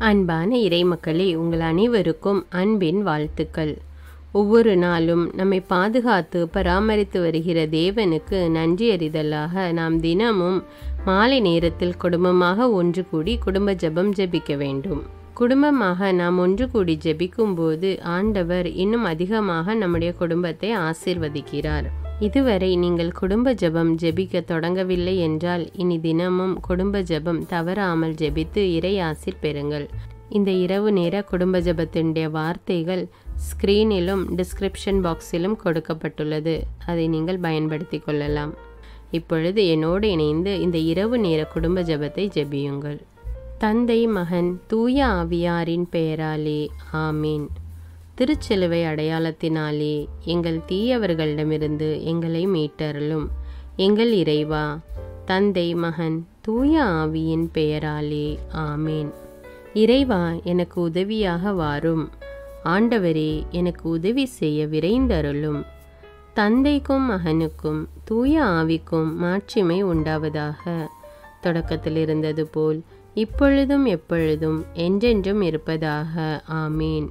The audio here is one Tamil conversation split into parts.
அன்பான இறைமக்களே, உங்கள் அனைவருக்கும் அன்பின் வாழ்த்துக்கள். ஒவ்வொரு நாளும் நம்மை பாதுகாத்து பராமரித்து வருகிற தேவனுக்கு நன்றியறிதலாக நாம் தினமும் மாலை நேரத்தில் குடும்பமாக ஒன்று கூடி குடும்ப ஜெபம் ஜெபிக்க வேண்டும். குடும்பமாக நாம் ஒன்று கூடி ஜெபிக்கும் போது ஆண்டவர் இன்னும் அதிகமாக நம்முடைய குடும்பத்தை ஆசீர்வதிக்கிறார். இதுவரை நீங்கள் குடும்ப ஜெபம் ஜெபிக்க தொடங்கவில்லை என்றால் இனி தினமும் குடும்ப ஜெபம் தவறாமல் ஜெபித்து இறை ஆசீர் பெறுங்கள். இந்த இரவு நேர குடும்ப ஜெபத்தினுடைய வார்த்தைகள் ஸ்க்ரீனிலும் டிஸ்கிரிப்ஷன் பாக்ஸிலும் கொடுக்கப்பட்டுள்ளது. அதை நீங்கள் பயன்படுத்தி கொள்ளலாம். இப்பொழுது என்னோடு இணைந்து இந்த இரவு நேர குடும்ப ஜெபத்தை ஜெபியுங்கள். தந்தை, மகன், தூய ஆவியாரின் பெயராலே ஆமீன். திருச்சிலுவை அடையாளத்தினாலே எங்கள் தீயவர்களிடமிருந்து எங்களை மீட்டருளும். எங்கள் இறைவா, தந்தை, மகன், தூய ஆவியின் பெயராலே ஆமீன். இறைவா, எனக்கு உதவியாக வாரும். ஆண்டவரே, எனக்கு உதவி செய்ய விரைந்தருளும். தந்தைக்கும் மகனுக்கும் தூய ஆவிக்கும் மாட்சிமை உண்டாவதாக. தொடக்கத்தில் இருந்தது போல் இப்பொழுதும் எப்பொழுதும் என்றென்றும் இருப்பதாக. ஆமீன்.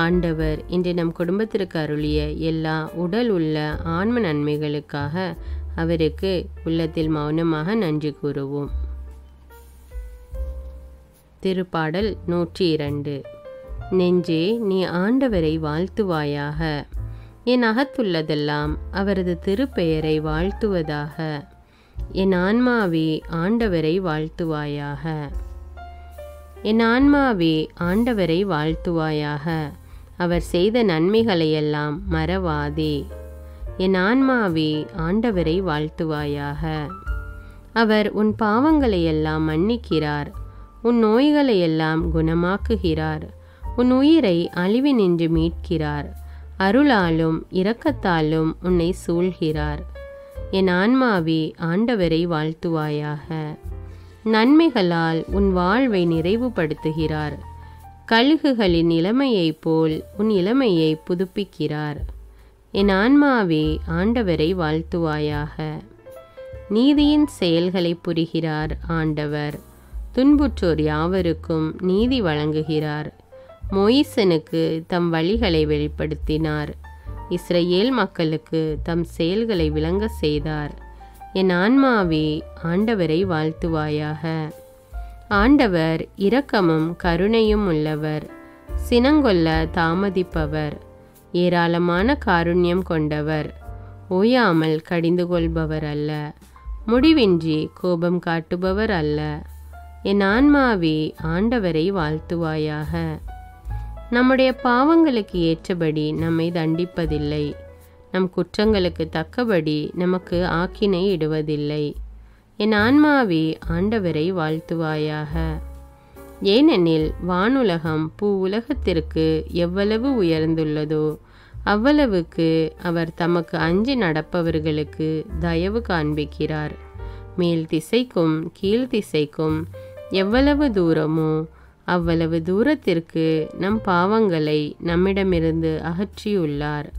ஆண்டவர் இன்று நம் குடும்பத்திற்கு அருளிய எல்லா உடல் உள்ள ஆன்ம நன்மைகளுக்காக அவருக்கு உள்ளத்தில் மௌனமாக நன்றி கூறுவோம். திருப்பாடல் 102. நெஞ்சே, நீ ஆண்டவரை வாழ்த்துவாயாக. என் அகத்துள்ளதெல்லாம் அவரது திருப்பெயரை வாழ்த்துவதாக. என் ஆன்மாவே, ஆண்டவரை வாழ்த்துவாயாக. என் ஆன்மாவே, ஆண்டவரை வாழ்த்துவாயாக. அவர் செய்த நன்மைகளையெல்லாம் மறவாதே. என் ஆன்மாவே, ஆண்டவரை வாழ்த்துவாயாக. அவர் உன் பாவங்களையெல்லாம் மன்னிக்கிறார். உன் நோய்களையெல்லாம் குணமாக்குகிறார். உன் உயிரை அழிவினின்று மீட்கிறார். அருளாலும் இரக்கத்தாலும் உன்னை சூழ்கிறார். என் ஆன்மாவே, ஆண்டவரை வாழ்த்துவாயாக. நன்மைகளால் உன் வாழ்வை நிறைவுபடுத்துகிறார். கழுகுகளின் இளமையைப் போல் உன் இளமையை புதுப்பிக்கிறார். என் ஆன்மாவே, ஆண்டவரை வாழ்த்துவாயாக. நீதியின் செயல்களை புரிகிறார் ஆண்டவர். துன்புற்றோர் யாவருக்கும் நீதி வழங்குகிறார். மோயிசனுக்கு தம் வழிகளை வெளிப்படுத்தினார். இஸ்ரவேல் மக்களுக்கு தம் செயல்களை விளங்க செய்தார். என் ஆன்மாவே, ஆண்டவரை வாழ்த்துவாயாக. ஆண்டவர் இரக்கமும் கருணையும் உள்ளவர், சினங்கொள்ள தாமதிப்பவர், ஏராளமான காருண்யம் கொண்டவர், ஓயாமல் கடிந்து கொள்பவர் அல்ல, முடிவின்றி கோபம் காட்டுபவர் அல்ல. என் ஆன்மாவே, ஆண்டவரை வாழ்த்துவாயாக. நம்முடைய பாவங்களுக்கு ஏற்றபடி நம்மை தண்டிப்பதில்லை. நம் குற்றங்களுக்கு தக்கபடி நமக்கு ஆக்கினை இடுவதில்லை. என் ஆன்மாவே, ஆண்டவரை வாழ்த்துவாயாக. ஏனெனில் வானுலகம் பூ உலகத்திற்கு எவ்வளவு உயர்ந்துள்ளதோ அவ்வளவுக்கு அவர் தமக்கு அஞ்சி நடப்பவர்களுக்கு தயவு காண்பிக்கிறார். மேல் திசைக்கும் கீழ் திசைக்கும் எவ்வளவு தூரமோ அவ்வளவு தூரத்திற்கு நம் பாவங்களை நம்மிடமிருந்து அகற்றியுள்ளார்.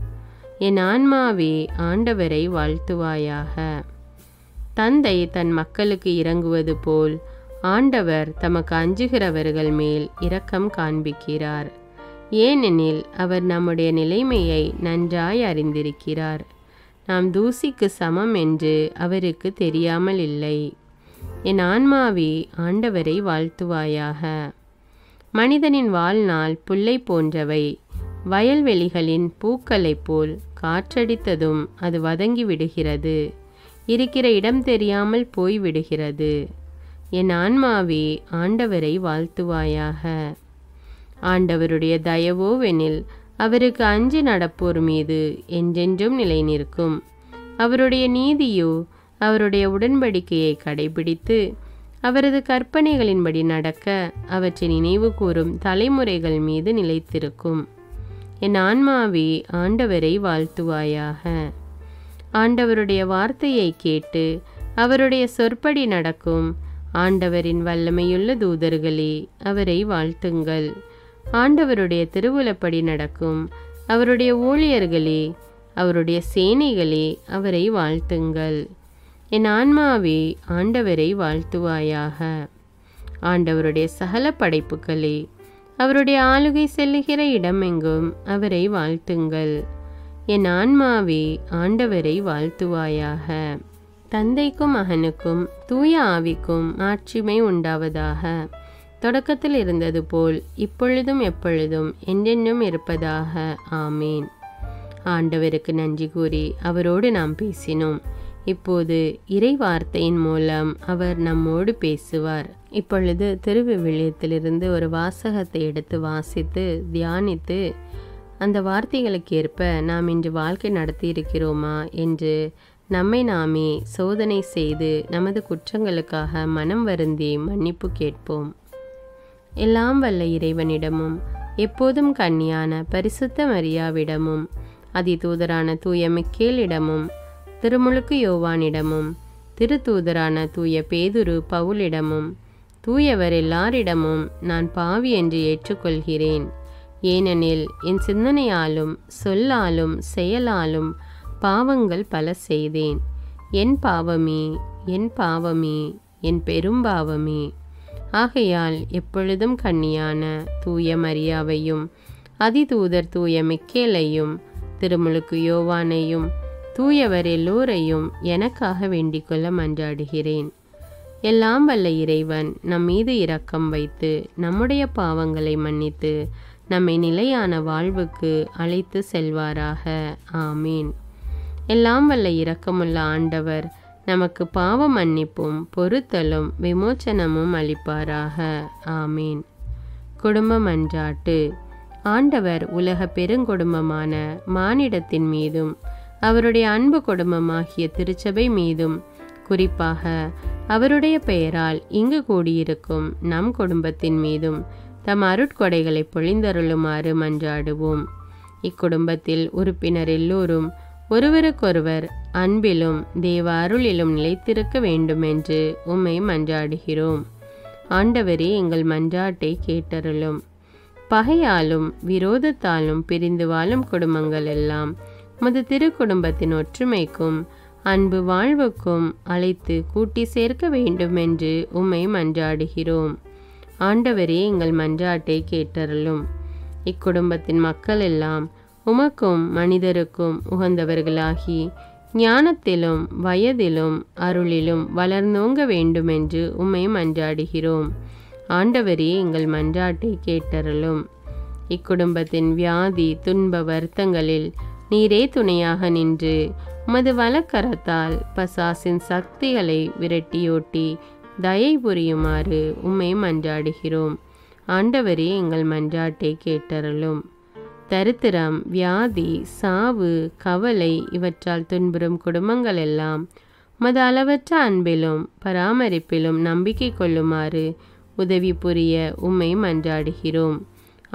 என் ஆன்மாவே, ஆண்டவரை வாழ்த்துவாயாக. தந்தை தன் மக்களுக்கு இரங்குவது போல் ஆண்டவர் தமக்கு அஞ்சுகிறவர்கள் மேல் இரக்கம் காண்பிக்கிறார். ஏனெனில் அவர் நம்முடைய நிலைமையை நன்றாய் அறிந்திருக்கிறார். நாம் தூசிக்கு சமம் என்று அவருக்கு தெரியாமல் இல்லை. என் ஆன்மாவே, ஆண்டவரை வாழ்த்துவாயாக. மனிதனின் வாழ்நாள் புல்லை போன்றவை. வயல்வெளிகளின் பூக்களைப் போல் காற்றடித்ததும் அது வதங்கி விடுகிறது, இருக்கிற இடம் தெரியாமல் போய்விடுகிறது. என் ஆன்மாவே, ஆண்டவரை வாழ்த்துவாயாக. ஆண்டவருடைய தயவோவெனில் அவருக்கு அஞ்சி நடப்போர் மீது என்றென்றும் நிலை நிற்கும். அவருடைய நீதியோ அவருடைய உடன்படிக்கையை கடைபிடித்து அவரது கற்பனைகளின்படி நடக்க அவற்றை நினைவு கூறும் தலைமுறைகள் மீது நிலைத்திருக்கும். என் ஆன்மாவே, ஆண்டவரை வாழ்த்துவாயாக. ஆண்டவருடைய வார்த்தையை கேட்டு அவருடைய சொற்படி நடக்கும் ஆண்டவரின் வல்லமையுள்ள தூதர்களே, அவரை வாழ்த்துங்கள். ஆண்டவருடைய திருவுளப்படி நடக்கும் அவருடைய ஊழியர்களே, அவருடைய சேனைகளே, அவரை வாழ்த்துங்கள். என் ஆன்மாவே, ஆண்டவரை வாழ்த்துவாயாக. ஆண்டவருடைய சகல படைப்புகளே, அவருடைய ஆளுகை செல்லுகிற இடமெங்கும் அவரை வாழ்த்துங்கள். என் ஆன்மாவே ஆண்டவரை வாழ்த்துவாயாக. தந்தைக்கும் மகனுக்கும் தூய ஆவிக்கும் மாட்சிமை உண்டாவதாக. தொடக்கத்தில் இருந்தது போல் இப்பொழுதும் எப்பொழுதும் என்றென்றும் இருப்பதாக. ஆமேன். ஆண்டவருக்கு நன்றி கூறி அவரோடு நாம் பேசினோம். இப்போது இறை வார்த்தையின் மூலம் அவர் நம்மோடு பேசுவார். இப்பொழுது திருவிவிலியத்திலிருந்து ஒரு வாசகத்தை எடுத்து வாசித்து தியானித்து அந்த வார்த்தைகளுக்கு ஏற்ப நாம் இன்று வாழ்க்கை நடத்தி இருக்கிறோமா என்று நம்மை நாமே சோதனை செய்து நமது குற்றங்களுக்காக மனம் வருந்தி மன்னிப்பு கேட்போம். எல்லாம் வல்ல இறைவனிடமும் எப்போதும் கன்னியான பரிசுத்த மரியாவிடமும் அதிதூதரான தூய மிக்கேலிடமும் திருமுழுக்கு யோவானிடமும் திருத்தூதரான தூய பேதுரு பவுலிடமும் தூயவர் எல்லாரிடமும் நான் பாவி என்று ஏற்றுக்கொள்கிறேன். ஏனெனில் என் சிந்தனையாலும் சொல்லாலும் செயலாலும் பாவங்கள் பல செய்தேன். என் பாவமே, என் பாவமே, என் பெரும்பாவமே. ஆகையால் எப்பொழுதும் கன்னியான தூய மரியாவையும் அதிதூதர் தூய மிக்கேலையும் திருமுழுக்கு யோவானையும் தூயவர் எல்லோரையும் எனக்காக வேண்டிக்கொள்ள மன்றாடுகிறேன். எல்லாம் வல்ல இறைவன் நம் மீது இரக்கம் வைத்து நம்முடைய பாவங்களை மன்னித்து நம்மை நிலையான வாழ்வுக்கு அழைத்து செல்வாராக. ஆமீன். எல்லாம் வல்ல இரக்கமுள்ள ஆண்டவர் நமக்கு பாவ மன்னிப்பும் பொறுத்தலும் விமோச்சனமும் அளிப்பாராக. ஆமீன். குடும்ப மன்றாட்டு. ஆண்டவர் உலக பெருங்கொடும்பமான மானிடத்தின் மீதும் அவருடைய அன்பு குடும்பமாகிய திருச்சபை மீதும் குறிப்பாக அவருடைய பெயரால் இங்கு கூடியிருக்கும் நம் குடும்பத்தின் மீதும் தம் அருட்கொடைகளை பொழிந்தருளுமாறு மன்றாடுவோம். இக்குடும்பத்தில் உறுப்பினர் எல்லோரும் ஒருவருக்கொருவர் அன்பிலும் தேவ அருளிலும் நிலைத்திருக்க வேண்டுமென்று உம்மை மன்றாடுகிறோம். ஆண்டவரே, எங்கள் மன்றாட்டை கேட்டருளும். பகையாலும் விரோதத்தாலும் பிரிந்து வாழும் குடும்பங்கள் எல்லாம் உமது திருக்குடும்பத்தின் ஒற்றுமைக்கும் அன்பு வாழ்வுக்கும் அழைத்து கூட்டி சேர்க்க வேண்டுமென்று உம்மை மன்றாடுகிறோம். ஆண்டவரே, எங்கள் மன்றாட்டை கேட்டருளும். இக்குடும்பத்தின் மக்கள் எல்லாம் உமக்கும் மனிதருக்கும் உகந்தவர்களாகி ஞானத்திலும் வயதிலும் அருளிலும் வளர்ந்தோங்க வேண்டுமென்று உம்மை மன்றாடுகிறோம். ஆண்டவரே, எங்கள் மன்றாட்டை கேட்டருளும். இக்குடும்பத்தின் வியாதி துன்ப வருத்தங்களில் நீரே துணையாக நின்று உமது வலக்கரத்தால் பசாசின் சக்திகளை விரட்டியோட்டி தயை புரியுமாறு உம்மை மன்றாடுகிறோம். ஆண்டவரே, எங்கள் மன்றாட்டை கேட்டருளும். தரித்திரம், வியாதி, சாவு, கவலை இவற்றால் துன்புறும் குடும்பங்கள் எல்லாம் உமது அளவற்ற அன்பிலும் பராமரிப்பிலும் நம்பிக்கை கொள்ளுமாறு உதவி புரிய உம்மை மன்றாடுகிறோம்.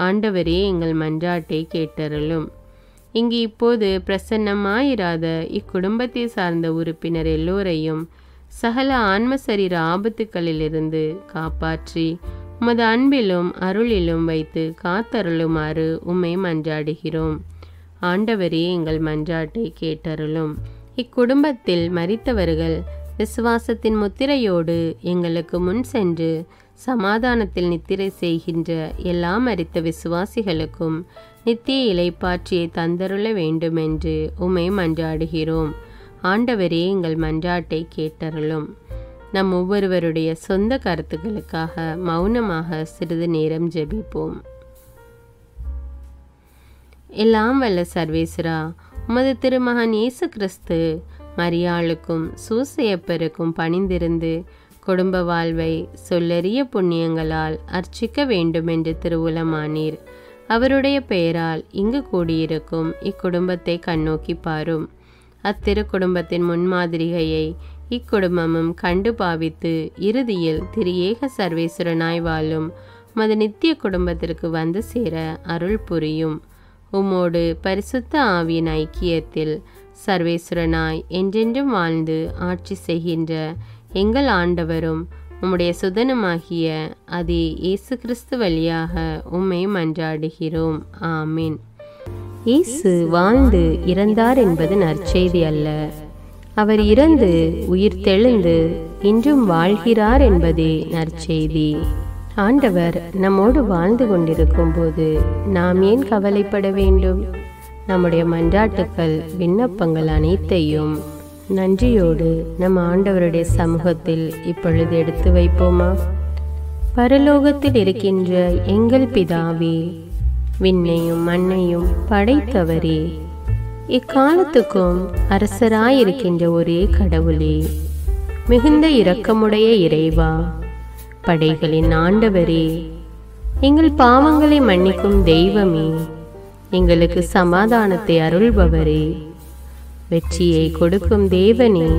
ஆண்டவரே, எங்கள் மன்றாட்டை கேட்டருளும். இங்கு இப்போது பிரசன்னமாயிராத இக்குடும்பத்தை சார்ந்த உறுப்பினர் எல்லோரையும் சகல ஆன்ம சரீர ஆபத்துக்களிலிருந்து காப்பாற்றி உமது அன்பிலும் அருளிலும் வைத்து காத்தருளுமாறு உம்மை மன்றாடுகிறோம். ஆண்டவரே, எங்கள் மன்றாட்டை கேட்டருளும். இக்குடும்பத்தில் மரித்தவர்கள் விசுவாசத்தின் முத்திரையோடு எங்களுக்கு முன் சென்று சமாதானத்தில் நித்திரை செய்கின்ற எல்லா மரித்த விசுவாசிகளுக்கும் நித்திய இலைப்பாற்றியை தந்தருள வேண்டுமென்று உம்மை மன்றாடுகிறோம். ஆண்டவரே, எங்கள் மன்றாட்டை கேட்டருளும். நம் ஒவ்வொருவருடைய சொந்த கருத்துக்களுக்காக மௌனமாக சிறிது நேரம் ஜெபிப்போம். எல்லாம் வல்ல சர்வேஸ்வரா, உமது திருமகன் இயேசு கிறிஸ்து மரியாளுக்கும் சூசையப்பருக்கும் பணிந்திருந்து குடும்ப வாழ்வை சொல்லறிய புண்ணியங்களால் அர்ச்சிக்க வேண்டுமென்று திருவுளமானீர். அவருடைய பெயரால் இங்கு கூடியிருக்கும் இக்குடும்பத்தை கண்ணோக்கி பாரும். அத்திரு குடும்பத்தின் முன்மாதிரிகையை இக்குடும்பமும் கண்டு பாவித்து இறுதியில் திரியேக சர்வேஸ்வரனாய் வாழும் மது நித்திய குடும்பத்திற்கு வந்து சேர அருள் புரியும். உம்மோடு பரிசுத்த ஆவியின் ஐக்கியத்தில் சர்வேஸ்வரனாய் என்றென்றும் வாழ்ந்து ஆட்சி செய்கின்ற எங்கள் ஆண்டவரும் உம்முடைய சுதனமாகிய அதே இயேசு கிறிஸ்து வழியாக உம்மை மன்றாடுகிறோம். ஆமீன். இயேசு வாழ்ந்து இறந்தார் என்பது நற்செய்தி அல்ல. அவர் இறந்து உயிர் தெழுந்து இன்றும் வாழ்கிறார் என்பதே நற்செய்தி. ஆண்டவர் நம்மோடு வாழ்ந்து கொண்டிருக்கும் போது நாம் ஏன் கவலைப்பட வேண்டும்? நம்முடைய மன்றாட்டுக்கள், விண்ணப்பங்கள் அனைத்தையும் நன்றியோடு நம் ஆண்டவருடைய சமூகத்தில் இப்பொழுது எடுத்து வைப்போமா? பரலோகத்தில் இருக்கின்ற எங்கள் பிதாவே, விண்ணையும் மண்ணையும் படைத்தவரே, இக்காலத்துக்கும் அரசராயிருக்கின்ற ஒரே கடவுளே, மிகுந்த இரக்கமுடைய இறைவா, படைகளின் ஆண்டவரே, எங்கள் பாவங்களை மன்னிக்கும் தெய்வமே, எங்களுக்கு சமாதானத்தை அருள்பவரே, வெற்றியை கொடுக்கும் தேவனே,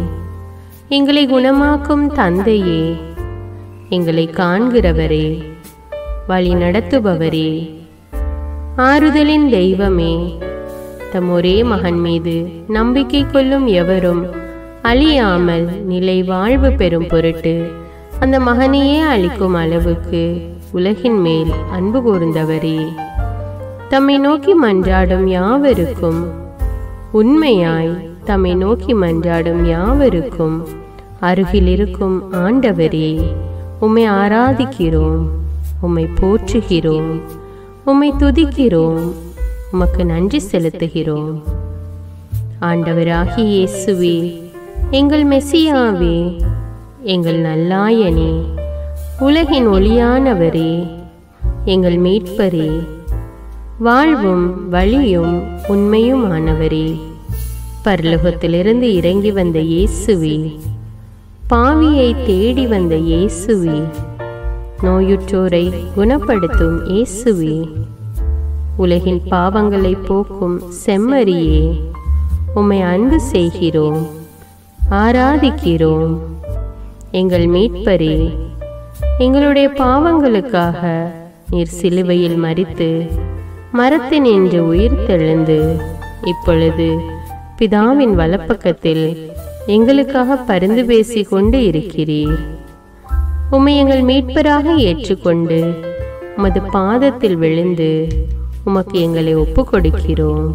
எங்களை குணமாக்கும் தந்தையே, எங்களை காண்கிறவரே, வழி நடத்துபவரே, ஆறுதலின் தெய்வமே, தம் ஒரே மகன் மீது நம்பிக்கை கொள்ளும் எவரும் அழியாமல் நிலை வாழ்வு பெறும் பொருட்டு அந்த மகனையே அளிக்கும் அளவுக்கு உலகின் மேல் அன்பு கூர்ந்தவரே, தம்மை நோக்கி மன்றாடும் யாவருக்கும், உண்மையாய் தம்மை நோக்கி மன்றாடும் யாவருக்கும் அருகில் இருக்கும் ஆண்டவரே, உம்மை ஆராதிக்கிறோம், உம்மை போற்றுகிறோம், உம்மை துதிக்கிறோம், உமக்கு நன்றி செலுத்துகிறோம். ஆண்டவராகிய இயேசுவே, எங்கள் மெசியாவே, எங்கள் நல்லாயனே, உலகின் ஒளியானவரே, எங்கள் மீட்பரே, வாழ்வும் வழியும் உண்மையுமானவரே, பரலோகத்திலிருந்து இறங்கி வந்த இயேசுவே, பாவியை தேடி வந்த இயேசுவே, நோயுற்றோரை குணப்படுத்தும் இயேசுவே, உலகின் பாவங்களை போக்கும் செம்மறியே, உம்மை அன்பு செய்கிறோம், ஆராதிக்கிறோம். எங்கள் மீட்பரே, எங்களுடைய பாவங்களுக்காக நீர் சிலுவையில் மரித்து மரத்தினின்று உயிர் தெழுந்து இப்பொழுது பிதாவின் வலப்பக்கத்தில் எங்களுக்காக பரிந்து பேசி கொண்டு இருக்கிறீர். உம்மை எங்கள் மீட்பராக ஏற்றுக்கொண்டு உமது பாதத்தில் விழுந்து உமக்கு எங்களை ஒப்பு கொடுக்கிறோம்.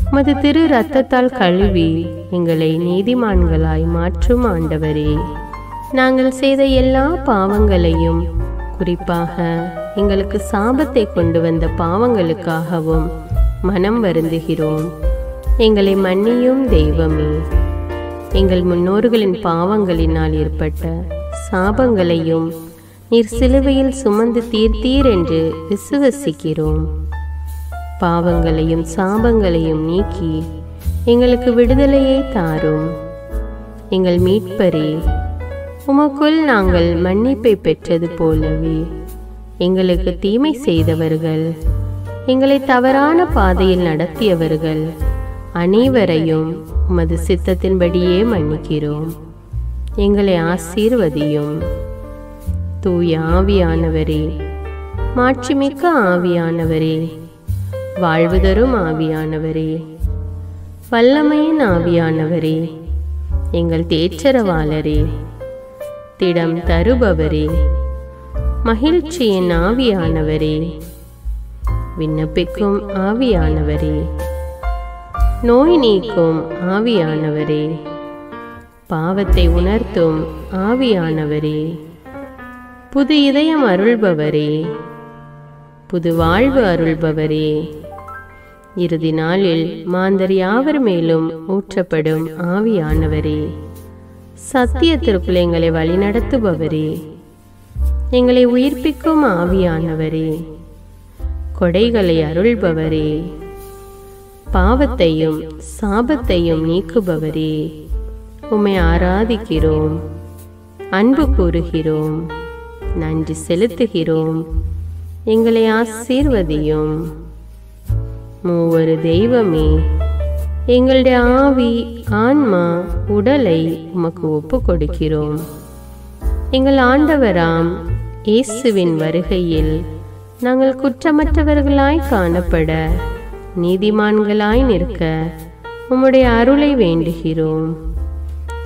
உமது திரு இரத்தத்தால் கழுவி எங்களை நீதிமான்களாய் மாற்றும் ஆண்டவரே, நாங்கள் செய்த எல்லா பாவங்களையும், குறிப்பாக எங்களுக்கு சாபத்தை கொண்டு வந்த பாவங்களுக்காகவும் மனம் வருந்துகிறோம். எங்களை மன்னியும் தெய்வமே, எங்கள் முன்னோர்களின் பாவங்களினால் ஏற்பட்ட சாபங்களையும் நீர் சிலுவையில் சுமந்து தீர்த்தீர் என்று விசுவசிக்கிறோம். பாவங்களையும் சாபங்களையும் நீக்கி எங்களுக்கு விடுதலையை தாரும். எங்கள் மீட்பரே, உமக்குள் நாங்கள் மன்னிப்பை பெற்றது போலவே எங்களுக்கு தீமை செய்தவர்கள், எங்களை தவறான பாதையில் நடத்தியவர்கள் அனைவரையும் உமது சித்தத்தின்படியே மன்னிக்கிறோம். எங்களை ஆசீர்வதியும். தூய ஆவியானவரே, மாட்சிமிக்க ஆவியானவரே, வாழ்வு தரும் ஆவியானவரே, வல்லமையின் ஆவியானவரே, எங்கள் தேற்றரவாளரே, திடம் தருபவரே, மகிழ்ச்சியின் ஆவியானவரே, விண்ணப்பிக்கும் ஆவியானவரே, நோய் நீக்கும் ஆவியானவரே, பாவத்தை உணர்த்தும் ஆவியானவரே, புது இதயம் அருள்பவரே, புது வாழ்வு அருள்பவரே, இறுதி நாளில் மாந்தர் யாவர் மேலும் ஊற்றப்படும் ஆவியானவரே, சத்தியத்திற்குள் எங்களை வழிநடத்துபவரே, எங்களை உயிர்ப்பிக்கும் ஆவியானவரே, கொடைகளை அருள்பவரே, பாவத்தையும் சாபத்தையும் நீக்குபவரே, உம்மை ஆராதிக்கிறோம், அன்பு கூறுகிறோம், நன்றி செலுத்துகிறோம். எங்களை ஆசீர்வதியும். மூவரு தெய்வமே, எங்களுடைய ஆவி, ஆன்மா, உடலை உமக்கு ஒப்பு கொடுக்கிறோம். எங்கள் ஆண்டவராம் இயேசுவின் வருகையில் நாங்கள் குற்றமற்றவர்களாய் காணப்பட, நீதிமான்களாய் நிற்க உம்முடைய அருளை வேண்டுகிறோம்.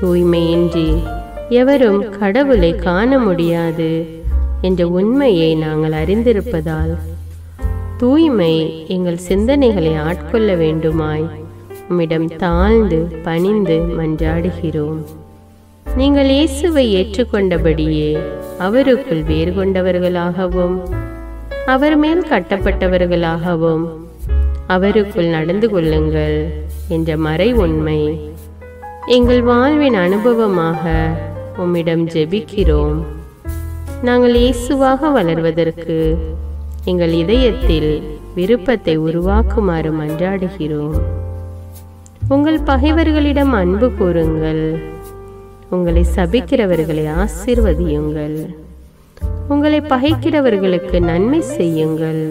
தூய்மையின்றி எவரும் கடவுளை காண முடியாது என்ற உண்மையை நாங்கள் அறிந்திருப்பதால் தூய்மை எங்கள் சிந்தனைகளை ஆட்கொள்ள வேண்டுமாய் உம்மிடம் தாழ்ந்து பணிந்து மன்றாடுகிறோம். நீங்கள் இயேசுவை ஏற்றுக்கொண்டபடியே அவருக்குள் வேறு கொண்டவர்களாகவும் அவர் மேல் கட்டப்பட்டவர்களாகவும் அவருக்குள் நடந்து கொள்ளுங்கள் என்ற மறை உண்மை எங்கள் வாழ்வின் அனுபவமாக உம்மிடம் ஜெபிக்கிறோம். நாங்கள் இயேசுவாக வளர்வதற்கு எங்கள் இதயத்தில் விருப்பத்தை உருவாக்குமாறு மன்றாடுகிறோம். உங்கள் பகைவர்களிடம் அன்பு கூறுங்கள், உங்களை சபிக்கிறவர்களை ஆசீர்வதியுங்கள், உங்களை பகைக்கிறவர்களுக்கு நன்மை செய்யுங்கள்,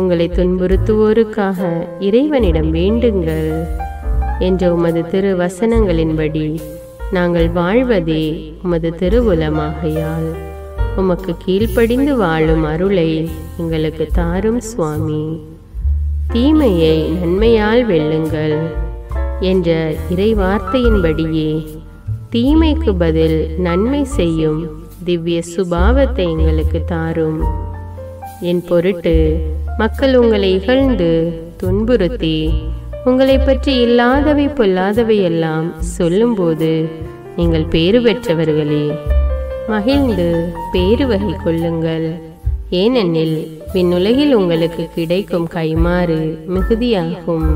உங்களை துன்புறுத்துவோருக்காக இறைவனிடம் வேண்டுங்கள் என்ற உமது திருவசனங்களின்படி நாங்கள் வாழ்வதே உமது திருவுலமாகையால் உமக்கு கீழ்ப்படிந்து வாழும் அருளை எங்களுக்கு தாரும் சுவாமி. தீமையை நன்மையால் வெல்லுங்கள் என்ற இறை வார்த்தையின்படியே தீமைக்கு பதில் நன்மை செய்யும் திவ்ய சுபாவத்தை எங்களுக்கு தாரும். என் பொருட்டு மக்கள் உங்களை இகழ்ந்து துன்புறுத்தி உங்களை பற்றி இல்லாதவை பொல்லாதவை எல்லாம் சொல்லும்போது நீங்கள் பேறு பெற்றவர்களே, மகிழ்ந்து பேறு வகை கொள்ளுங்கள். ஏனெனில் விண்ணுலகில் உங்களுக்கு கிடைக்கும் கைமாறு மிகுதியாகும்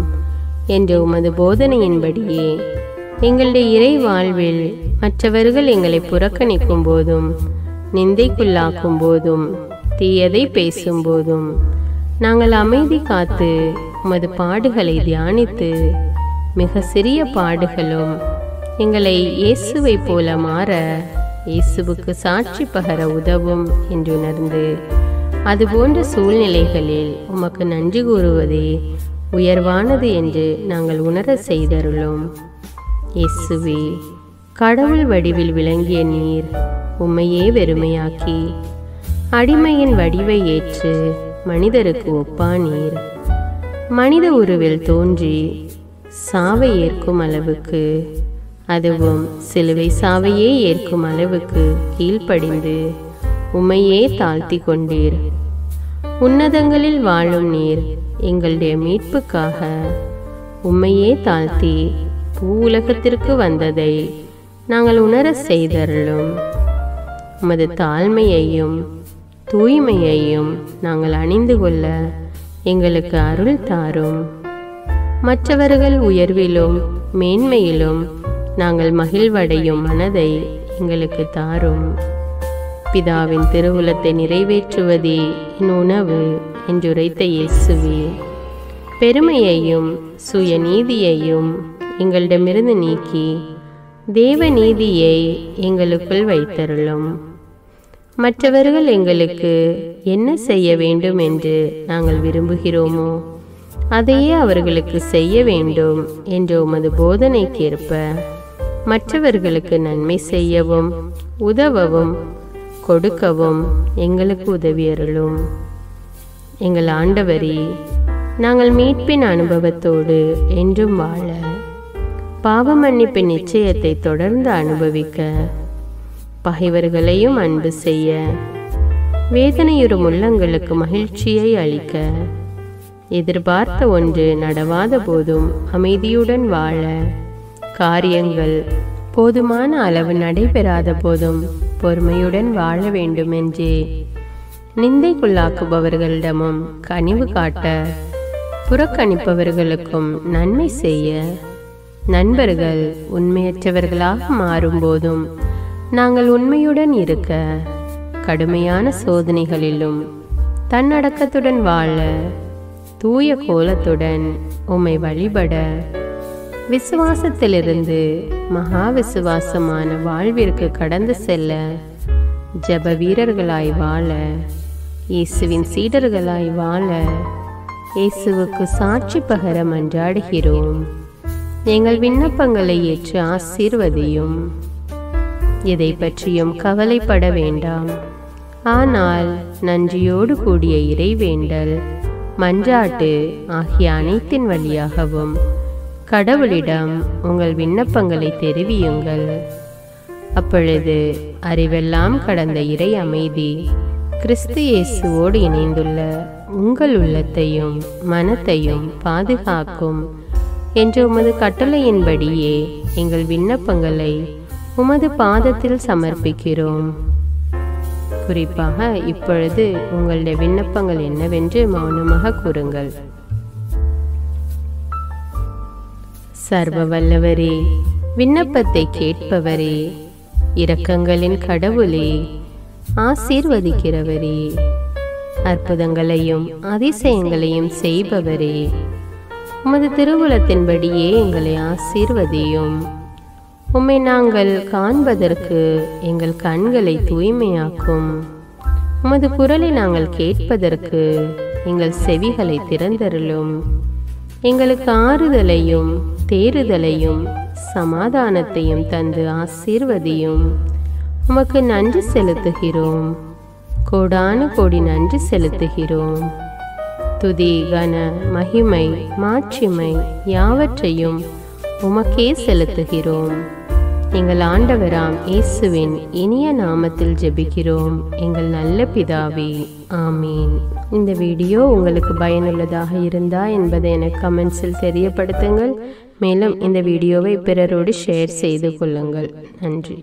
என்ற உமது போதனையின்படியே எங்களுடைய இறை வாழ்வில் மற்றவர்கள் எங்களை புறக்கணிக்கும் போதும் நிந்தைக்குள்ளாக்கும் போதும் தீயதை பேசும் போதும் நாங்கள் அமைதி காத்து உமது பாடுகளை தியானித்து மிக சிறிய பாடுகளும் எங்களை இயேசுவை போல மாற இயேசுவுக்கு சாட்சி பகர உதவும் என்றுணர்ந்து அதுபோன்ற சூழ்நிலைகளில் உமக்கு நன்றி கூறுவதே உயர்வானது என்று நாங்கள் உணர செய்தருளும். இயேசுவே, கடவுள் வடிவில் விளங்கிய நீர் உம்மையே வெறுமையாக்கி அடிமையின் வடிவை ஏற்று மனிதருக்கு ஒப்பானீர். மனித உருவில் தோன்றி சாவை ஏற்கும் அளவுக்கு, அதுவும் சிலுவை சாவையே ஏற்கும் அளவுக்கு கீழ்ப்படிந்து உம்மையே தாழ்த்தி கொண்டீர். உன்னதங்களில் வாழும் நீர் எங்களுடைய மீட்புக்காக உம்மையே தாழ்த்தி பூவுலகத்திற்கு வந்ததை நாங்கள் உணர செய்தருளும். உமது தாழ்மையையும் தூய்மையையும் நாங்கள் அணிந்து கொள்ள எங்களுக்கு அருள் தாரும். மற்றவர்கள் உயர்விலும் மேன்மையிலும் நாங்கள் மகிழ்வடையும் மனதை எங்களுக்கு தாரும். பிதாவின் திருவுலத்தை நிறைவேற்றுவதே என் உணவு என்றுரைத்த இயேசுவே, பெருமையையும் சுயநீதியையும் எங்களிடமிருந்து நீக்கி தேவ நீதியை எங்களுக்குள் வைத்தருளும். மற்றவர்கள் எங்களுக்கு என்ன செய்ய வேண்டும் என்று நாங்கள் விரும்புகிறோமோ அதையே அவர்களுக்கு செய்ய வேண்டும் என்ற உமது போதனைக்கேற்ப மற்றவர்களுக்கு நன்மை செய்யவும் உதவவும் கொடுக்கவும் எங்களுக்கு உதவியருளும். எங்கள் ஆண்டவரே, நாங்கள் மீட்பின் அனுபவத்தோடு என்றும் வாழ, பாவ மன்னிப்பின் நிச்சயத்தை தொடர்ந்து அனுபவிக்க, பகைவர்களையும் அன்பு செய்ய, வேதனையுறும் உள்ளங்களுக்கு மகிழ்ச்சியை அளிக்க, எதிர்பார்த்த ஒன்று நடவாத போதும் அமைதியுடன் வாழ, காரியங்கள் போதுமான அளவு நடைபெறாத போதும் பொறுமையுடன் வாழ வேண்டுமென்றே நிந்தைக்குள்ளாக்குபவர்களிடமும் கனிவு காட்ட, புறக்கணிப்பவர்களுக்கும் நன்மை செய்ய, நண்பர்கள் உண்மையற்றவர்களாக மாறும்போதும் நாங்கள் உண்மையுடன் இருக்க, கடுமையான சோதனைகளிலும் தன்னடக்கத்துடன் வாழ, தூய கோலத்துடன் உம்மை வழிபட, விசுவாசத்திலிருந்து மகா விசுவாசமான வாழ்விற்கு கடந்து செல்ல, ஜப வீரர்களாய் வாழ, இயேசுவின் சீடர்களாய் வாழ, இயேசுவுக்கு சாட்சி பகர மன்றாடுகிறோம். எங்கள் விண்ணப்பங்களை ஏற்று ஆசீர்வதியும். எதை பற்றியும் கவலைப்பட வேண்டாம். ஆனால் நன்றியோடு கூடிய இறைவேண்டல், மன்றாட்டு ஆகிய அனைத்தின் வழியாகவும் கடவுளிடம் உங்கள் விண்ணப்பங்களை தெரிவியுங்கள். அப்பொழுது அறிவெல்லாம் கடந்த இறை அமைதி கிறிஸ்து இயேசுவோடு இணைந்துள்ள உங்கள் உள்ளத்தையும் மனத்தையும் பாதுகாக்கும் என்ற உமது கட்டளையின்படியே எங்கள் விண்ணப்பங்களை உமது பாதத்தில் சமர்ப்பிக்கிறோம். குறிப்பாக இப்பொழுது உங்களுடைய விண்ணப்பங்கள் என்னவென்று மௌனமாக கூறுங்கள். சர்வ வல்லவரே, விண்ணப்பத்தை கேட்பவரே, இரக்கங்களின் கடவுளே, ஆசீர்வதிக்கிறவரே, அற்புதங்களையும் அதிசயங்களையும் செய்பவரே, உமது திருவுளத்தின்படியே எங்களை ஆசீர்வதியும். உம்மை நாங்கள் காண்பதற்கு எங்கள் கண்களை தூய்மையாக்கும். உமது குரலை நாங்கள் கேட்பதற்கு எங்கள் செவிகளை திறந்தருளும். எங்களுக்கு ஆறுதலையும் தேறுதலையும் சமாதானத்தையும் தந்து ஆசீர்வதியும். உமக்கு நன்றி செலுத்துகிறோம். கோடானு கோடி நன்றி செலுத்துகிறோம். துதி, கன, மகிமை, மாட்சிமை யாவற்றையும் உமக்கே செலுத்துகிறோம். எங்கள் ஆண்டவராம் இயேசுவின் இனிய நாமத்தில் ஜெபிக்கிறோம் எங்கள் நல்ல பிதாவே, ஆமீன். இந்த வீடியோ உங்களுக்கு பயனுள்ளதாக இருந்தா என்பதை எனக்கு கமெண்ட்ஸில் தெரியப்படுத்துங்கள். மேலும் இந்த வீடியோவை பிறரோடு ஷேர் செய்து கொள்ளுங்கள். நன்றி.